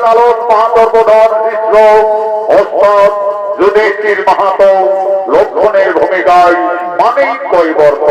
লালন মাহাতর প্রধান শিষ্য ওস্তাদ যুধিষ্ঠির মাহাতো লক্ষণের ভূমিকায় মানিক কৈবর্ত।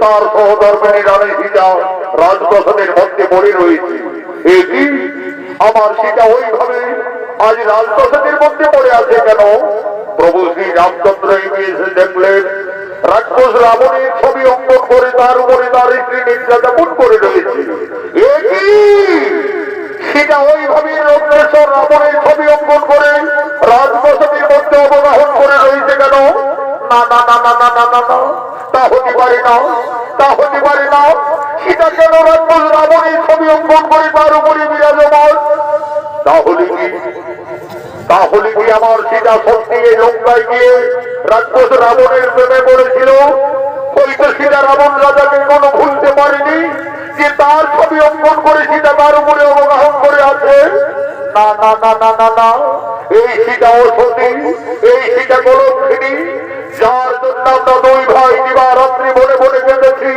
তার সহধর্মিণী রানী সীতা রাজপ্রাসাদের মধ্যে পড়ে রয়েছে। এটি আমার সেটা ওইভাবে আজ রাজপ্রাসাদের মধ্যে পড়ে আছে কেন? প্রভু শ্রী রামচন্দ্র এসে দেখলেন রাক্ষস রাবণের ছবি অঙ্কন করে তার উপরে তার স্ত্রী নির্যাতন করে রয়েছে। সেটা ওইভাবে রত্নেশ্বর রাবণের ছবি অঙ্কন করে রাজপ্রাসাদের মধ্যে অবগাহন করে রয়েছে কেন? না না না না না না না না, তা হতে পারে না, তা হতে পারে না। সেটা কেন রাক্ষস রাবণের ছবি অঙ্কন করে তার উপরে বিরাজমান? তাহলে কি, তাহলে কি আমার সেটা সত্যি এই লঙ্কায় গিয়ে রাক্ষস রাবণের প্রেমে পড়েছিল? হয়তো সেটা রাবণ রাজাকে কোনো ভুলতে পারেনি যে তার ছবি অঙ্কন করে সেটা তার উপরে অবগাহন করে আছে। না না না না না না, এই সেটা অসতী, এই সেটা কলঙ্কিনী, যার জন্য আমরা দুই ভাই দিবারাত্রি বলে বলে কেঁদেছি,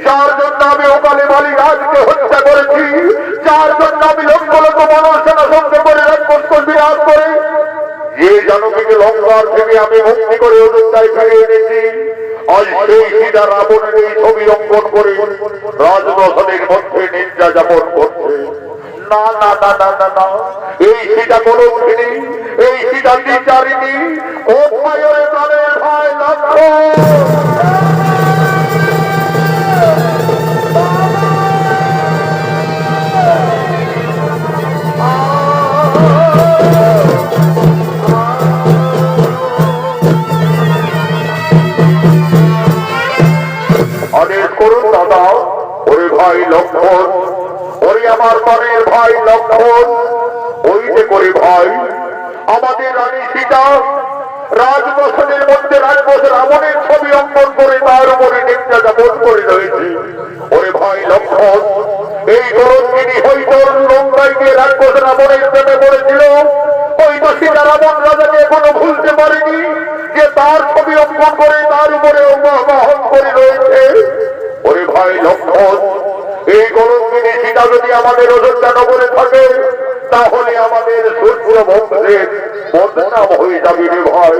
যার জন্য আমি ওকালে বালি রাজকে হত্যা করেছি, যার জন্য আমি লক্ষ লক্ষ মনুষ্যনা সঙ্গে করে রাক্ষস বিরাজ করে যে জানবীকে লঙ্কার থেকে আমি মুক্তি করে অযোধ্যায় ফিরিয়ে এনেছি, আজ সেই সীতা রাবণের এই ছবি অঙ্কন করে রাজপ্রাসাদের মধ্যে নির্যাতন করছে। না না না না না না, এই সীতা কলঙ্কিনী, এই সীতা দ্বিচারিণী, ও ভাইয়ের প্রাণের ভাই লক্ষ্মণ। আদেশ করুন দাদা। ওরে ভাই লক্ষ্মণ, ওরে আমার প্রাণের ভাই লক্ষ্মণ, ওই যে করে ভাই আমাদের রানী সীতা রাজপ্রাসাদের মধ্যে রাক্ষস রাবণের ছবি অঙ্কন করে তার উপরে নির্যাতন করে রয়েছে। ওরে ভাই লক্ষ্মণ, এই কলঙ্কিনী হয়তো লঙ্কায় গিয়ে রাক্ষস রাবণের প্রেমে পড়েছিল, হয়তো সীতা রাবণ রাজাকে এখনো ভুলতে পারেনি যে তার ছবি অঙ্কন করে তার উপরে অবগাহন করে রয়েছে। ওরে ভাই লক্ষ্মণ, এই কলঙ্কিনী সীতা যদি আমাদের অযোধ্যা নগরে থাকে তাহলে আমাদের সূর্য বংশের বদনাম হয়ে যাবে রে ভাই,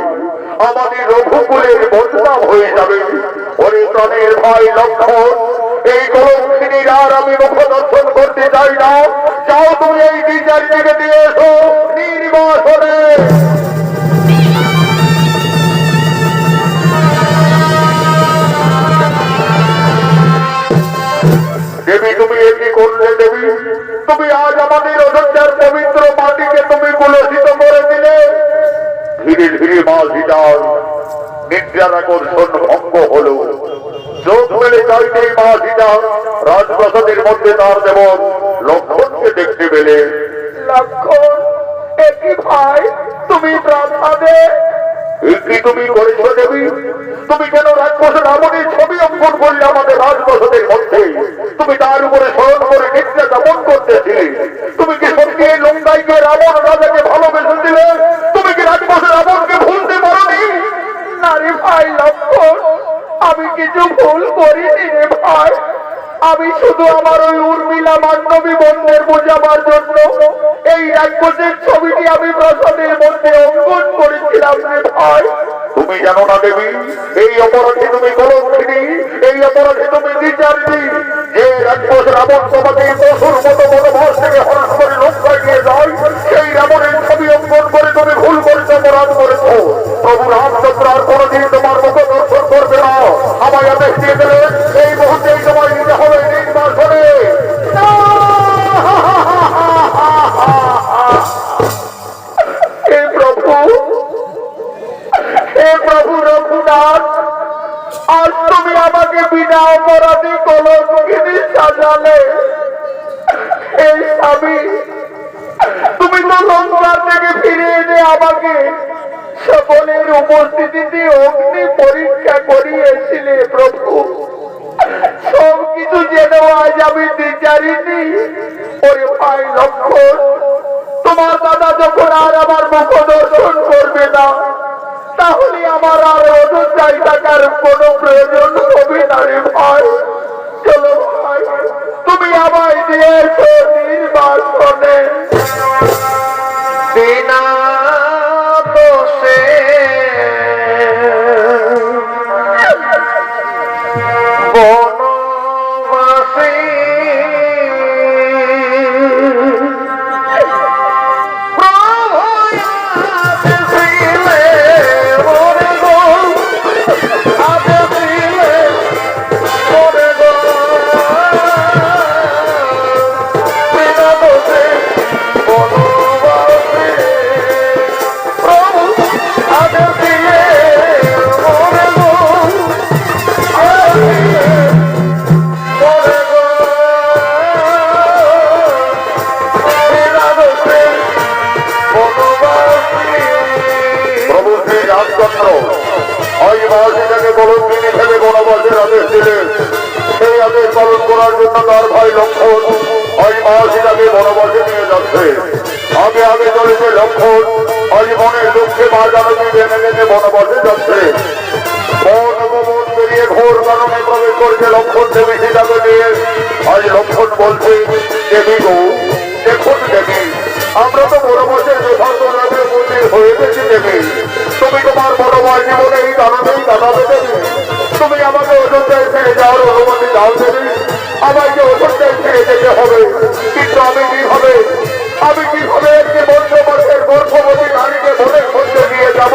আমাদের রঘুকুলের বদনাম হয়ে যাবে। ওরে প্রাণের ভাই লক্ষ্মণ, এই কলঙ্কিনীর আর আমি মুখ দর্শন করতে চাই না। যাও তুমি এই বিচার থেকে দিয়ে এসো নির্বাসনে। দেবী তুমি এটি করলে দেবী, তুমি আজ আমাদের অযোধ্যার পবিত্র মাটিকে তুমি কুলসিত করে দিলে। ধীরে ধীরে মা সীতার নিদ্রার আকর্ষণ ভঙ্গ হল। চোখ মেলে চাইতেই মা সীতা রাজপ্রাসাদের মধ্যে তার দেবর লক্ষ্মণকে দেখতে পেলে। লক্ষ্মণ, একই ভাই তুমি প্রাসাদে? কি তুমি করেছো দেবী? তুমি কেন রাক্ষস রাবণের ছবি অঙ্কন করলে আমাদের রাজপ্রাসাদের মধ্যে? তুমি তার উপরে স্মরণ করে নির্যাতন করতেছিলে। তুমি কি সত্যি এই লঙ্কায় গিয়ে রাবণ রাজাকে ভালোবেসে দিলে? তুমি কি রাক্ষস রাবণকে ভুলতে পারোনি? না রে ভাই লক্ষ্মণ, আমি কিছু ভুল করিনি রে ভাই। আমি শুধু আমার ওই উর্মিলা মান্ডবী বন্ধের বোঝাবার জন্য এই রাক্ষসের ছবিটি আমি প্রাসাদের মধ্যে অঙ্কন করেছিলাম রে ভাই। তুমি জানো না দেবী, এই অপরাধে তুমি কলঙ্কিনী, এই অপরাধে তুমি বিচারিণী। যে রাক্ষস রাবণ তোমাকে পশুর মতো মনোভাস থেকে হরণ করে লঙ্কায় নিয়ে যায়, সেই রাবণের ছবি অঙ্কন করে তুমি ভুল করেছো, অপরাধ করেছো। প্রভু রামচন্দ্র আর কোনদিন তোমার মুখ দর্শন করবে না। আমায় আদেশ দিয়ে দিলে এই মুহূর্তেই তোমায় নিতে হবে নির্বাসনে। হে প্রভু, হে প্রভু রঘুনাথ, আজ তুমি আমাকে বিনা অপরাধী কলঙ্কিনী সাজালে। এই স্বামী, তুমি তো লঙ্কার থেকে ফিরে এনে আমাকে সকলের উপস্থিতিতে অগ্নি পরীক্ষা করিয়েছিলে প্রভু। সবকিছু যেন আজ আমি বিচারিনি। ওরে ভাই লক্ষ্মণ, তোমার দাদা যখন আর আমার মুখ দর্শন করবে না, তাহলে আমার আর অযোধ্যায় থাকার কোনো প্রয়োজন হবে না রে ভাই। চলো ভাই, তুমি আমায় দিয়েছো নির্বাসনে। বিনা দোষে বনবাসী রামচন্দ্র ওই মহাসীতাকে কলঙ্কিনী থেকে বনবাসের আদেশ দিলেন। সেই আদেশ পালন করার জন্য তার ভাই লক্ষণ ওই মহাসীতাকে বনবাসে নিয়ে যাচ্ছে। আগে আগে চলেছে লক্ষণ, ওই মনের দুঃখে মা জানকী বেঁধে বেঁধে বনবাসে যাচ্ছে। বন উপবন পেরিয়ে ঘোর কারণে প্রবেশ করছে লক্ষণ দেবী সীতাকে নিয়ে। আজ লক্ষণ বলছে, দেবী গো দেখুন দেবী, আমরা তো বনবাসের যথার্থ নামে মন্দির হয়ে গেছি দেবী। তুমি তোমার বনবাস জীবনে এই কারণেই কাটাবে দেবী। তুমি আমাকে অযোধ্যায় ফিরে যাওয়ার অনুমতি দাও দেবী। আমাকে অযোধ্যায় ফিরে যেতে হবে, কিন্তু আমি কিভাবে একটি বন্ধুবাসের গর্ভবতী নারীকে বনের মধ্যে নিয়ে যাব?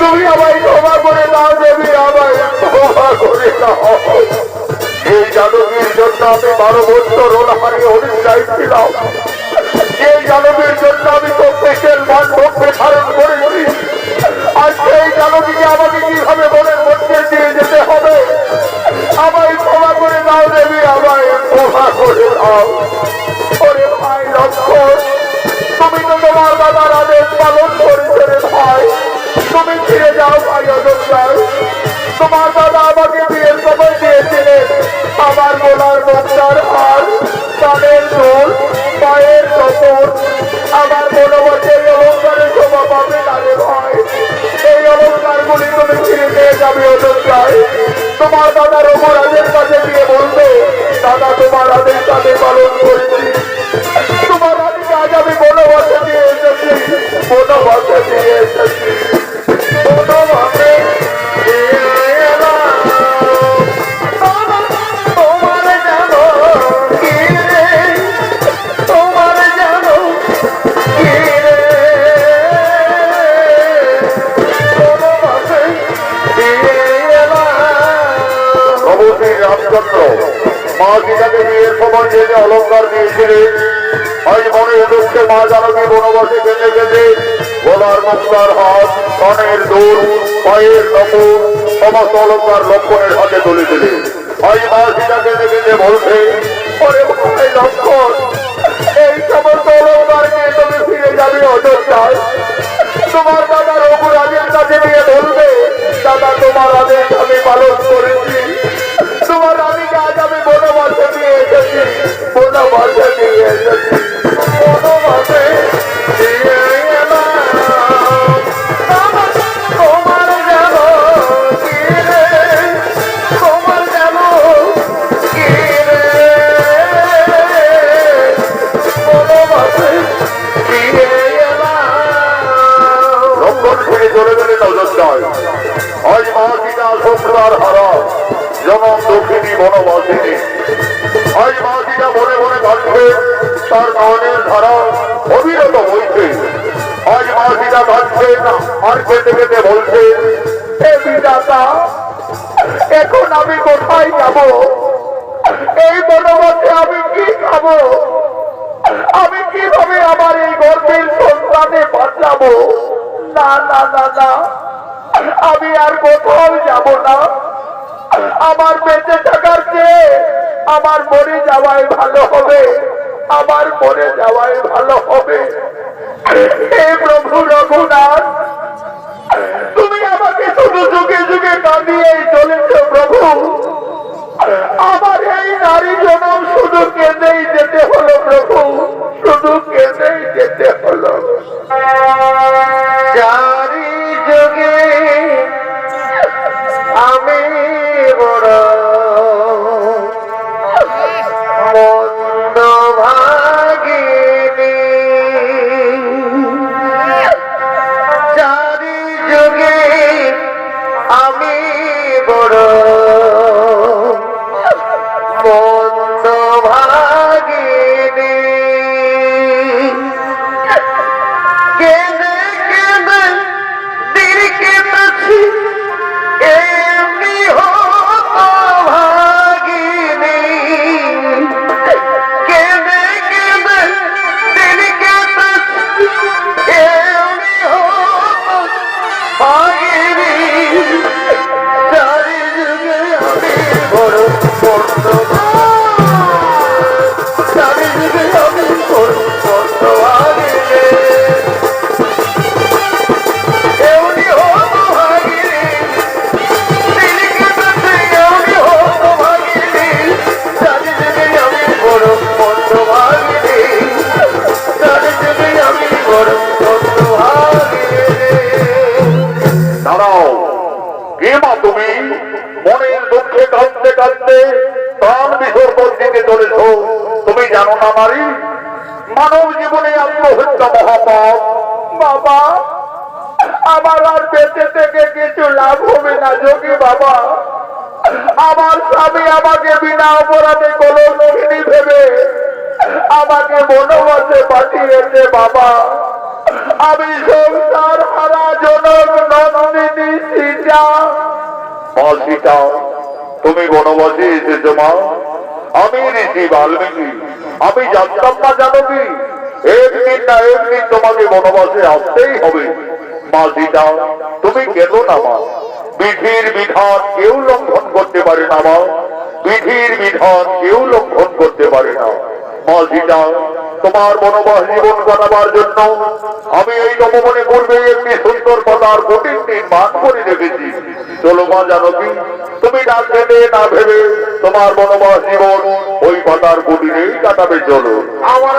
তুমি আমায় ক্ষমা করে দাও দেবী, আমায় ক্ষমা করে দাও। এই জানকীর জন্য আমি 12 বছর রোলাহারি অনিন্দায় ছিলাম। এই জানকীর জন্য আমি তো পেটের মান ভক্তি ধারণ করেছি। আর সেই জানকীকে আমাকে কিভাবে বনের মধ্যে দিয়ে যেতে হবে? আমায় ক্ষমা করে দাও দেবী, আমায় ক্ষমা করে দাও। ওরে ভাই লক্ষণ, তুমি তো তোমার দাদার আদেশ পালন করেছো রে ভাই। তুমি ফিরে যাও ভাই অযোধ্যায়। তোমার দাদা আমাকে বিয়ের সময় দিয়েছিলেন আমার গলার মুক্তার হার, কানের দুল, পায়ের নতুন, আমার বনবাসের অলঙ্কারের শোভা পাবে না রে ভাই। এই অলঙ্কারগুলি তুমি ফিরে নিয়ে যাবে অযোধ্যায়। তোমার দাদা রঘুরাজের কাছে গিয়ে বলবে, দাদা তোমার আদেশ আমি পালন করেছি। তোমার আদেশ আজ আমি বনবাসে দিয়ে এসেছি, বনবাসে দিয়ে এসেছি, বনবাসে রামচন্দ্র মা সীতাকে বিয়ের সময় যে অলঙ্কার দিয়েছিলেন, আজ মনে দুঃখে মা জানকী বনবাসে কেঁদে কেঁদে গলার মুক্তার হাত, কানের দুল, পায়ের নপুর সমস্ত অলঙ্কার লক্ষণের হাতে তুলে দিলেন। আজ মা সীতা কেঁদে কেঁদে বলছে, ওরে ভাই লক্ষণ, এই সমস্ত অলঙ্কার নিয়ে তুমি ফিরে যাবে অযোধ্যায়। তোমার দাদা রঘুরাজের কাছে নিয়ে বলবে, দাদা তোমার আদেশ আমি পালন করেছি। তোমার রানীকে আজ আমি বনবাসে নিয়ে এসেছি, বনবাসে নিয়ে এসেছি, বনবাসে নিয়ে এলাম। তোমার যেন কি রে, তোমার যেন কি রে, বনবাসে নিয়ে এলাম। লক্ষণ ফিরে চলে গেলেন অযোধ্যায়। আজ মা সীতা সংসার হারা যেমন দক্ষিণী বনবাসিনী। আজ মা সীতা বনে বনে কাঁদছে, তার নয়নের ধারা অবিরত বইছে। আজ মা সীতা কাঁদছেন আর কেঁদে কেঁদে বলছেন, হে বিধাতা, এখন আমি কোথায় যাব? এই বনবাসে আমি কি খাবো? আমি কিভাবে আমার এই গর্ভের সন্তানে বাঁচাবো? না না না না, আমি আর কোথাও যাব না। আমার বেঁচে থাকার চেয়ে আমার মরে যাওয়াই ভালো হবে, আমার মরে যাওয়াই ভালো হবে। হে প্রভু রঘুনাথ, তুমি আমাকে শুধু যুগে যুগে কাঁদিয়েই চলেছ প্রভু। আমার এই নারী জনম শুধু কেঁদেই যেতে হলো প্রভু, শুধু কেঁদেই যেতে হলো। চারি যুগে আমি বড় মন্দ ভাগিনী, তুমি মনের দুঃখে কাঁদতে কাঁদতে প্রাণ বিসর্জন দিতে চলেছ। তুমি জানো না নারী, মানব জীবনে আত্মহত্যা মহাপাপ। বাবা, আমার আর বেঁচে থেকে কিছু লাভ হবে না যোগী বাবা। আমার স্বামী আমাকে বিনা অপরাধে কলঙ্কিনী ভেবে আমাকে বনবাসে পাঠিয়েছে বাবা। আমি সংসার হারা জনক নন্দিনী সীতা। মা সীতা, তুমি বনবাসে এসেছো মা? আমি ঋষি বাল্মীকি, আমি জানতাম না জানো কি, একদিন না একদিন তোমাকে বনবাসে আসতেই হবে। মা সীতা, তুমি কেন না মা? বিধির বিধান কেউ লঙ্ঘন করতে পারে না মা, বিধির বিধান কেউ লঙ্ঘন করতে পারে না। মা সীতা, তোমার বনবাস জীবন কাটাবার জন্য আমি এই নবমনে পূর্বে একটি সুন্দর পাতার কুটির নির্মাণ করে রেখেছি। চলো মা জানকী, তুমি না খেতে না ভেবে তোমার বনবাস জীবন ওই পাতার কুটিরেই কাটাবে। চলো। আমার